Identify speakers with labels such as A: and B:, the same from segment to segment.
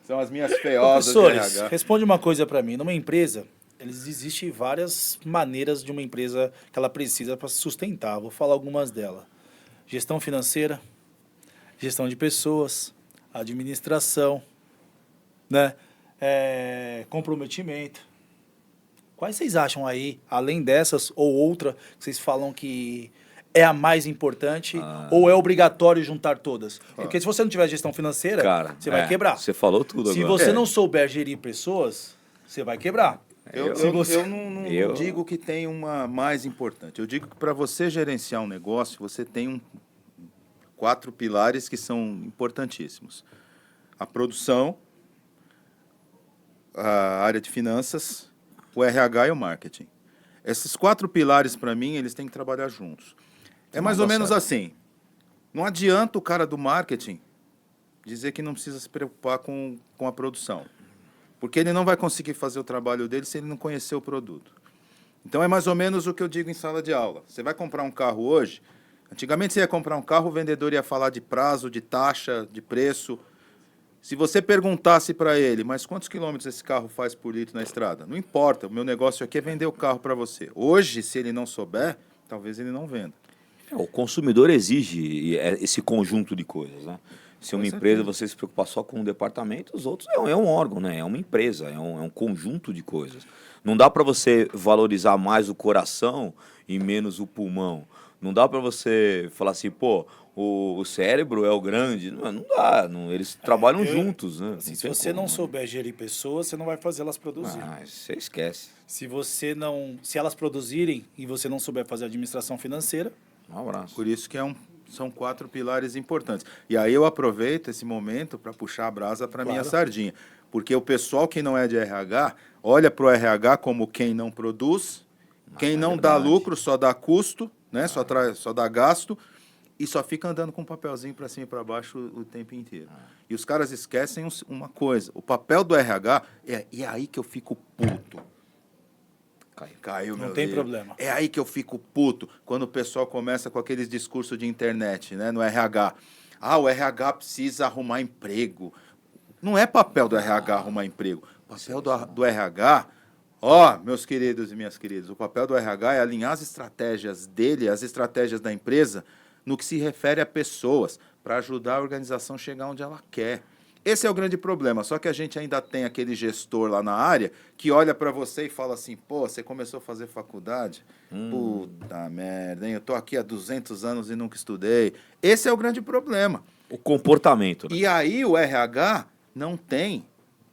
A: São as minhas feosas de
B: Professores,
A: RH.
B: responde uma coisa para mim. Numa empresa, existem várias maneiras de uma empresa que ela precisa para se sustentar. Vou falar algumas delas. Gestão financeira, gestão de pessoas, administração, né? Comprometimento. Quais vocês acham aí, além dessas ou outra, que vocês falam que é a mais importante ou é obrigatório juntar todas? Porque se você não tiver gestão financeira,
C: Cara,
B: você vai quebrar.
C: você falou tudo
B: Se
C: agora.
B: você não souber gerir pessoas, você vai quebrar.
A: Eu não digo que tem uma mais importante. Eu digo que para você gerenciar um negócio, você tem 4 pilares que são importantíssimos. A produção, a área de finanças, o RH e o marketing. Esses 4 pilares, para mim, eles têm que trabalhar juntos. É mais ou menos assim. Não adianta o cara do marketing dizer que não precisa se preocupar com a produção. Porque ele não vai conseguir fazer o trabalho dele se ele não conhecer o produto. Então, é mais ou menos o que eu digo em sala de aula. Você vai comprar um carro hoje, antigamente você ia comprar um carro, o vendedor ia falar de prazo, de taxa, de preço. Se você perguntasse para ele, mas quantos quilômetros esse carro faz por litro na estrada? Não importa, o meu negócio aqui é vender o carro para você. Hoje, se ele não souber, talvez ele não venda.
C: O consumidor exige esse conjunto de coisas, né? Se uma empresa você se preocupar só com um departamento, os outros é um órgão, né? É uma empresa, é um conjunto de coisas. Não dá para você valorizar mais o coração e menos o pulmão. Não dá para você falar assim, pô, o cérebro é o grande. Não dá, eles trabalham juntos, né?
B: Assim, se você não souber gerir pessoas, você não vai fazer elas produzirem.
C: Você esquece.
B: Se elas produzirem e você não souber fazer administração financeira,
C: Um abraço.
A: Por isso que são 4 pilares importantes. E aí eu aproveito esse momento para puxar a brasa para minha sardinha. Porque o pessoal que não é de RH, olha para o RH como quem não produz, quem não dá lucro, só dá custo, né? Só dá gasto, e só fica andando com um papelzinho para cima e para baixo o tempo inteiro. E os caras esquecem uma coisa, o papel do RH, e é aí que eu fico puto. Caiu, meu
B: não tem
A: livro.
B: problema.
A: É aí que eu fico puto, quando o pessoal começa com aqueles discursos de internet, né, no RH. O RH precisa arrumar emprego. Não é papel do RH arrumar emprego. O papel do RH, meus queridos e minhas queridas, o papel do RH é alinhar as estratégias dele, as estratégias da empresa, no que se refere a pessoas, para ajudar a organização a chegar onde ela quer. Esse é o grande problema, só que a gente ainda tem aquele gestor lá na área que olha para você e fala assim, pô, você começou a fazer faculdade? Puta merda, hein? Eu tô aqui há 200 anos e nunca estudei. Esse é o grande problema.
C: O comportamento, né?
A: E aí o RH não tem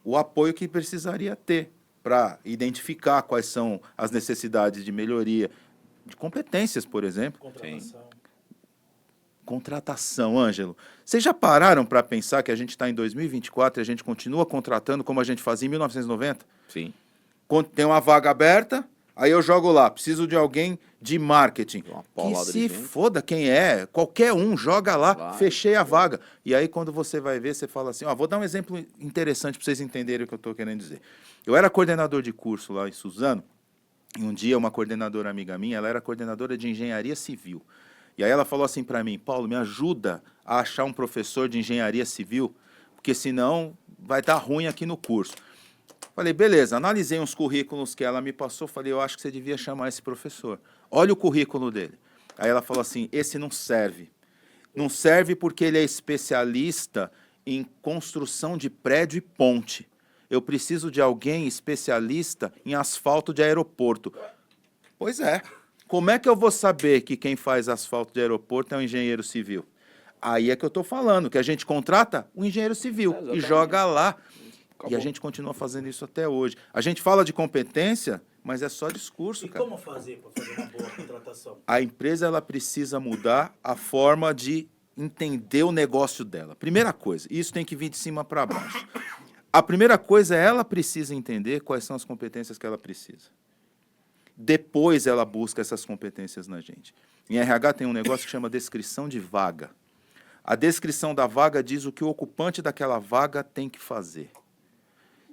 A: o apoio que precisaria ter para identificar quais são as necessidades de melhoria, de competências, por exemplo. Contratação, Ângelo. Vocês já pararam para pensar que a gente está em 2024 e a gente continua contratando como a gente fazia em 1990?
C: Sim.
A: Quando tem uma vaga aberta, aí eu jogo lá, preciso de alguém de marketing. Que se foda quem é, qualquer um, joga lá, fechei a vaga. E aí quando você vai ver, você fala assim, vou dar um exemplo interessante para vocês entenderem o que eu estou querendo dizer. Eu era coordenador de curso lá em Suzano, e um dia uma coordenadora amiga minha, ela era coordenadora de engenharia civil. E aí ela falou assim para mim, Paulo, me ajuda a achar um professor de engenharia civil, porque senão vai dar ruim aqui no curso. Falei, beleza, analisei uns currículos que ela me passou, falei, eu acho que você devia chamar esse professor. Olha o currículo dele. Aí ela falou assim, esse não serve. Não serve porque ele é especialista em construção de prédio e ponte. Eu preciso de alguém especialista em asfalto de aeroporto. Pois é. Como é que eu vou saber que quem faz asfalto de aeroporto é um engenheiro civil? Aí é que eu estou falando, que a gente contrata um engenheiro civil e joga lá. Acabou. E a gente continua fazendo isso até hoje. A gente fala de competência, mas é só discurso, cara.
B: E como fazer para fazer uma boa contratação?
A: A empresa ela precisa mudar a forma de entender o negócio dela. Primeira coisa, isso tem que vir de cima para baixo. A primeira coisa é ela precisa entender quais são as competências que ela precisa. Depois ela busca essas competências na gente. Em RH tem um negócio que chama descrição de vaga. A descrição da vaga diz o que o ocupante daquela vaga tem que fazer.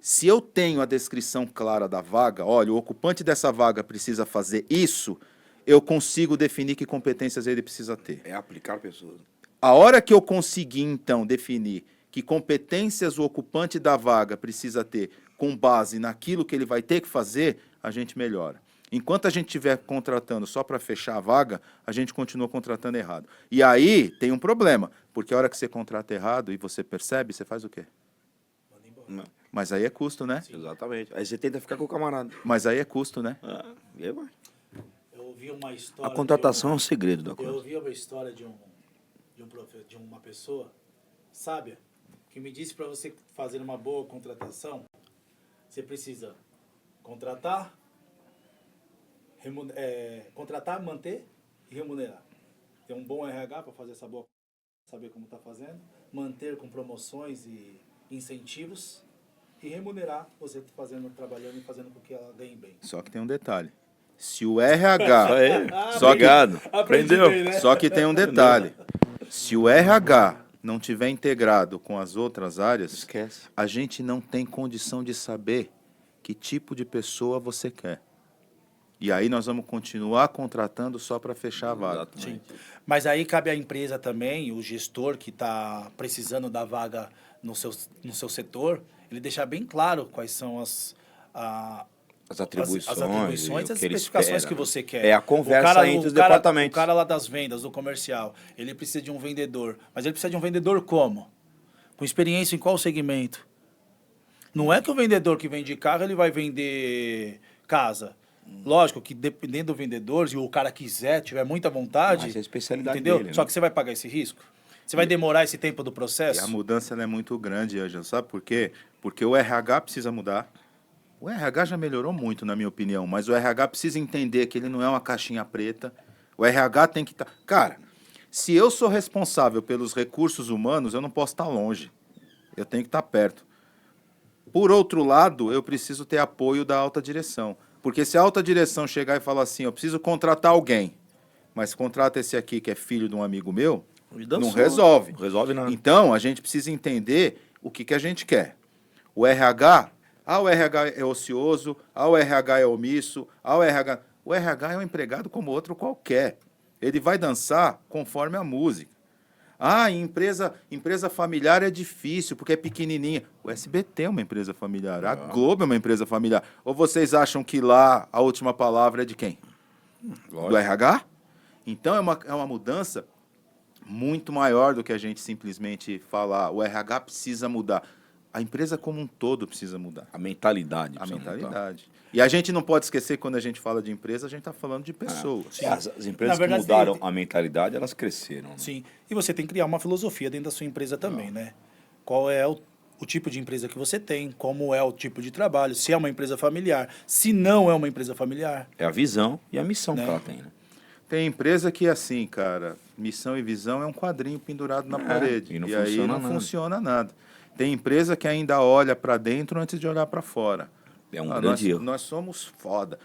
A: Se eu tenho a descrição clara da vaga, olha, o ocupante dessa vaga precisa fazer isso, eu consigo definir que competências ele precisa ter.
D: É aplicar pessoas.
A: A hora que eu conseguir, então, definir que competências o ocupante da vaga precisa ter com base naquilo que ele vai ter que fazer, a gente melhora. Enquanto a gente estiver contratando só para fechar a vaga, a gente continua contratando errado. E aí tem um problema, porque a hora que você contrata errado e você percebe, você faz o quê? Mas aí é custo, né?
C: Sim. Exatamente. Aí você tenta ficar com o camarada.
A: Mas aí é custo, né?
C: E aí vai.
B: Eu ouvi uma história...
C: A contratação é um segredo da coisa.
B: Eu ouvi uma história de uma pessoa sábia que me disse para você fazer uma boa contratação, você precisa contratar, manter e remunerar. Ter um bom RH para fazer essa boa, saber como está fazendo, manter com promoções e incentivos e remunerar você trabalhando e fazendo com que ela ganhe bem.
A: Só que tem um detalhe. Se o RH...
C: Obrigado.
B: Aprendeu. Bem, né?
A: Só que tem um detalhe. Se o RH não tiver integrado com as outras áreas,
C: Esquece.
A: a gente não tem condição de saber que tipo de pessoa você quer. E aí nós vamos continuar contratando só para fechar a vaga.
B: Sim. Mas aí cabe à empresa também, o gestor que está precisando da vaga no seu setor, ele deixar bem claro quais são as atribuições, as especificações que você quer.
C: É a conversa entre os departamentos.
B: O cara lá das vendas, do comercial, ele precisa de um vendedor. Mas ele precisa de um vendedor como? Com experiência em qual segmento? Não é que o vendedor que vende carro, ele vai vender casa. Lógico que dependendo do vendedor, se o cara quiser, tiver muita vontade...
C: Mas é a especialidade
B: entendeu?
C: dele, né?
B: Só que você vai pagar esse risco? Você vai demorar esse tempo do
A: E
B: processo?
A: a mudança ela é muito grande, Ângelo. Sabe por quê? Porque o RH precisa mudar. O RH já melhorou muito, na minha opinião, mas o RH precisa entender que ele não é uma caixinha preta. O RH tem que estar... Cara, se eu sou responsável pelos recursos humanos, eu não posso estar longe. Eu tenho que estar perto. Por outro lado, eu preciso ter apoio da alta direção. Porque se a alta direção chegar e falar assim, eu preciso contratar alguém, mas contrata esse aqui que é filho de um amigo meu, não resolve.
C: Não resolve nada.
A: Então, a gente precisa entender o que a gente quer. O RH, o RH é ocioso, o RH é omisso, o RH é um empregado como outro qualquer. Ele vai dançar conforme a música. Empresa familiar é difícil, porque é pequenininha. O SBT é uma empresa familiar, a Globo é uma empresa familiar. Ou vocês acham que lá a última palavra é de quem?
C: Lógico.
A: Do RH? Então é uma mudança muito maior do que a gente simplesmente falar. O RH precisa mudar. A empresa como um todo precisa mudar.
C: A mentalidade.
A: A mentalidade. E a gente não pode esquecer, quando a gente fala de empresa, a gente está falando de pessoas.
C: As empresas
B: Na verdade,
C: que mudaram a mentalidade, elas cresceram. Né?
B: Sim. E você tem que criar uma filosofia dentro da sua empresa também, né? Qual é o tipo de empresa que você tem, como é o tipo de trabalho, se é uma empresa familiar, se não é uma empresa familiar.
C: É a visão e a missão que ela tem, né?
A: Tem empresa que é assim, cara, missão e visão é um quadrinho pendurado na parede.
C: E
A: aí não funciona nada. Tem empresa que ainda olha para dentro antes de olhar para fora.
C: É um grande erro.
A: Nós somos foda.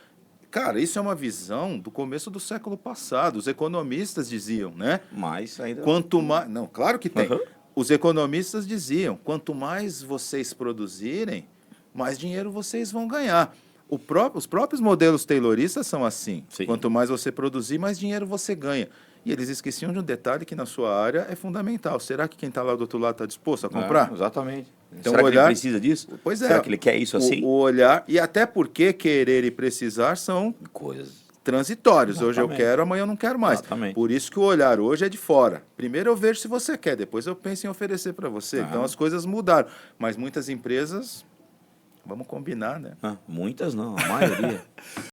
A: Cara, isso é uma visão do começo do século passado. Os economistas diziam, né?
C: Mas ainda...
A: Quanto mais... Não, claro que tem. Os economistas diziam, quanto mais vocês produzirem, mais dinheiro vocês vão ganhar. Os próprios modelos tayloristas são assim.
C: Sim.
A: Quanto mais você produzir, mais dinheiro você ganha. E eles esqueciam de um detalhe que na sua área é fundamental. Será que quem está lá do outro lado está disposto a comprar?
C: Exatamente.
A: Então,
C: será que ele precisa disso?
A: Pois é.
C: Será que ele quer isso assim?
A: O olhar, e até porque querer e precisar são
C: coisas
A: transitórios.
C: Exatamente.
A: Hoje eu quero, amanhã eu não quero mais.
C: Exatamente.
A: Por isso que o olhar hoje é de fora. Primeiro eu vejo se você quer, depois eu penso em oferecer para você. Então as coisas mudaram. Mas muitas empresas, vamos combinar, né?
C: Muitas não, a maioria.